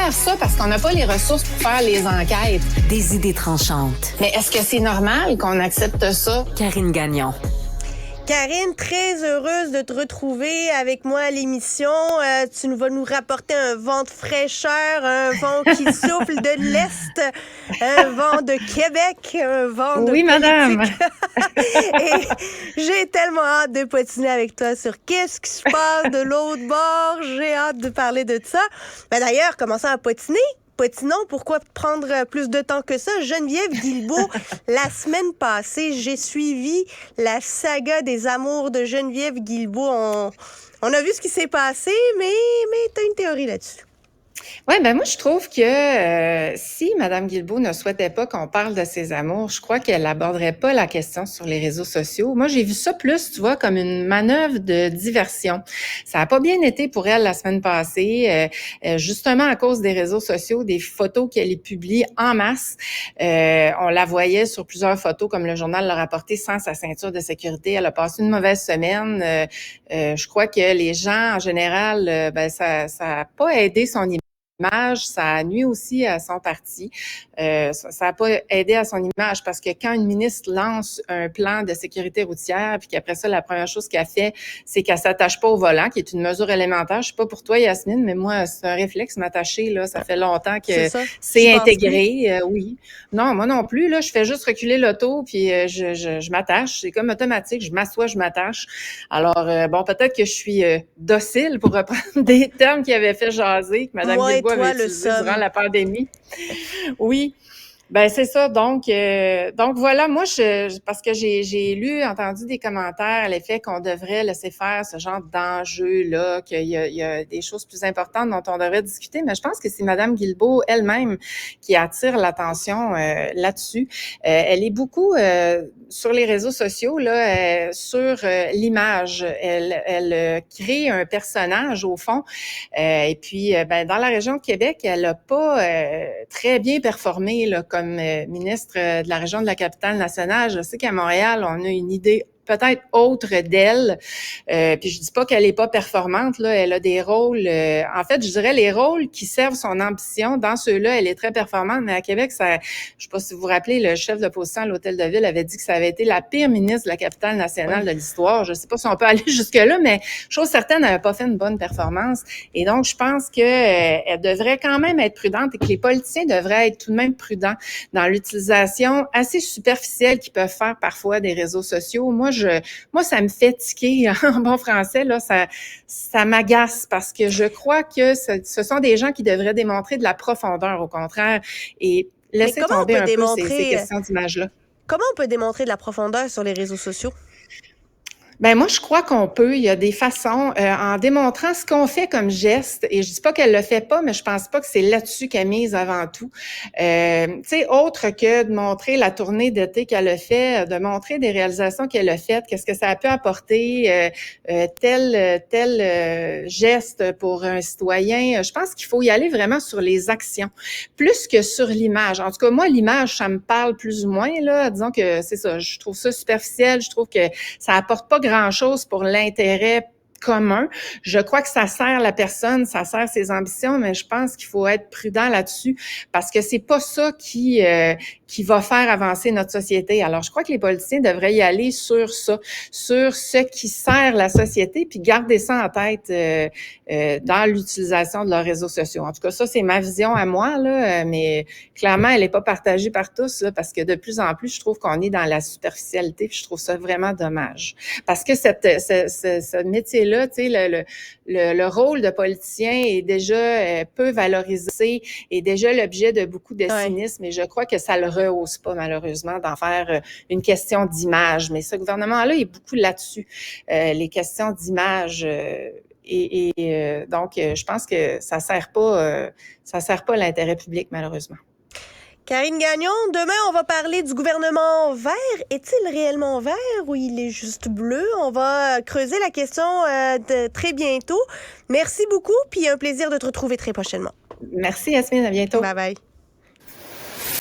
faire ça parce qu'on n'a pas les ressources pour faire les enquêtes. Des idées tranchantes. Mais est-ce que c'est normal qu'on accepte ça? Karine Gagnon. Karine, très heureuse de te retrouver avec moi à l'émission. Tu vas nous rapporter un vent de fraîcheur, un vent qui souffle de l'Est, un vent de Québec, un vent de Oui, madame. Et j'ai tellement hâte de potiner avec toi sur qu'est-ce qui se passe de l'autre bord. J'ai hâte de parler de ça. D'ailleurs, commençons à potiner. Potinons, pourquoi prendre plus de temps que ça? Geneviève Guilbeault, la semaine passée, j'ai suivi la saga des amours de Geneviève Guilbeault. On a vu ce qui s'est passé, mais t'as une théorie là-dessus. Oui, ben moi, je trouve que si Mme Guilbeault ne souhaitait pas qu'on parle de ses amours, je crois qu'elle n'aborderait pas la question sur les réseaux sociaux. Moi, j'ai vu ça plus, tu vois, comme une manœuvre de diversion. Ça n'a pas bien été pour elle la semaine passée, justement à cause des réseaux sociaux, des photos qu'elle publie en masse. On la voyait sur plusieurs photos, comme le journal l'a rapporté, sans sa ceinture de sécurité. Elle a passé une mauvaise semaine. Je crois que les gens, en général, ça n'a pas aidé son image, ça nuit aussi à son parti. Ça n'a pas aidé à son image parce que quand une ministre lance un plan de sécurité routière, puis qu'après ça, la première chose qu'elle fait, c'est qu'elle s'attache pas au volant, qui est une mesure élémentaire. Je sais pas pour toi, Yasmine, mais moi, c'est un réflexe, m'attacher, là. Ça fait longtemps que c'est intégré. Oui. Non, moi non plus, là. Je fais juste reculer l'auto, puis je m'attache. C'est comme automatique. Je m'assois, je m'attache. Alors, bon, peut-être que je suis docile pour reprendre des termes qui avaient fait jaser, que Mme Guilbeault avait utilisé durant la pandémie. Oui. Ben c'est ça. Donc voilà, moi parce que j'ai lu, entendu des commentaires à l'effet qu'on devrait laisser faire ce genre d'enjeu-là, qu'il y a des choses plus importantes dont on devrait discuter, mais je pense que c'est Mme Guilbeault elle-même qui attire l'attention là-dessus. Elle est beaucoup sur les réseaux sociaux, là, sur l'image. Elle crée un personnage au fond. Et puis, dans la région de Québec, elle n'a pas très bien performé là, comme ministre de la région de la Capitale-Nationale. Je sais qu'à Montréal, on a une idée peut-être autre d'elle. Puis je dis pas qu'elle est pas performante, là. Elle a des rôles, en fait, je dirais les rôles qui servent son ambition. Dans ceux-là, elle est très performante, mais à Québec, ça, je sais pas si vous vous rappelez, le chef d'opposition à l'Hôtel de Ville avait dit que ça avait été la pire ministre de la Capitale-Nationale de l'histoire. Je sais pas si on peut aller jusque-là, mais chose certaine, elle n'avait pas fait une bonne performance. Et donc, je pense que elle devrait quand même être prudente et que les politiciens devraient être tout de même prudents dans l'utilisation assez superficielle qu'ils peuvent faire parfois des réseaux sociaux. Moi, ça me fait tiquer en bon français, là, ça m'agace parce que je crois que ce sont des gens qui devraient démontrer de la profondeur, au contraire, et laisser tomber un peu ces questions d'image-là. Comment on peut démontrer de la profondeur sur les réseaux sociaux? Ben moi, je crois qu'on peut. Il y a des façons en démontrant ce qu'on fait comme geste. Et je dis pas qu'elle le fait pas, mais je pense pas que c'est là-dessus qu'elle mise avant tout. Tu sais, autre que de montrer la tournée d'été qu'elle a fait, de montrer des réalisations qu'elle a faites, qu'est-ce que ça a pu apporter, tel geste pour un citoyen. Je pense qu'il faut y aller vraiment sur les actions, plus que sur l'image. En tout cas, moi, l'image, ça me parle plus ou moins là. Disons que c'est ça. Je trouve ça superficiel. Je trouve que ça apporte pas grand-chose pour l'intérêt commun. Je crois que ça sert la personne, ça sert ses ambitions, mais je pense qu'il faut être prudent là-dessus parce que c'est pas ça qui va faire avancer notre société. Alors, je crois que les politiciens devraient y aller sur ça, sur ce qui sert la société, puis garder ça en tête dans l'utilisation de leurs réseaux sociaux. En tout cas, ça, c'est ma vision à moi, là, mais clairement, elle n'est pas partagée par tous, là, parce que de plus en plus, je trouve qu'on est dans la superficialité, puis je trouve ça vraiment dommage. Parce que ce métier-là, tu sais, le rôle de politicien est déjà peu valorisé, est déjà l'objet de beaucoup de cynisme, et je crois que ça le rehausse pas, malheureusement, d'en faire une question d'image. Mais ce gouvernement-là est beaucoup là-dessus, les questions d'image. Donc, je pense que ça sert pas l'intérêt public, malheureusement. Karine Gagnon, demain, on va parler du gouvernement vert. Est-il réellement vert ou il est juste bleu? On va creuser la question très bientôt. Merci beaucoup, puis un plaisir de te retrouver très prochainement. Merci, Yasmine. À bientôt. Bye bye.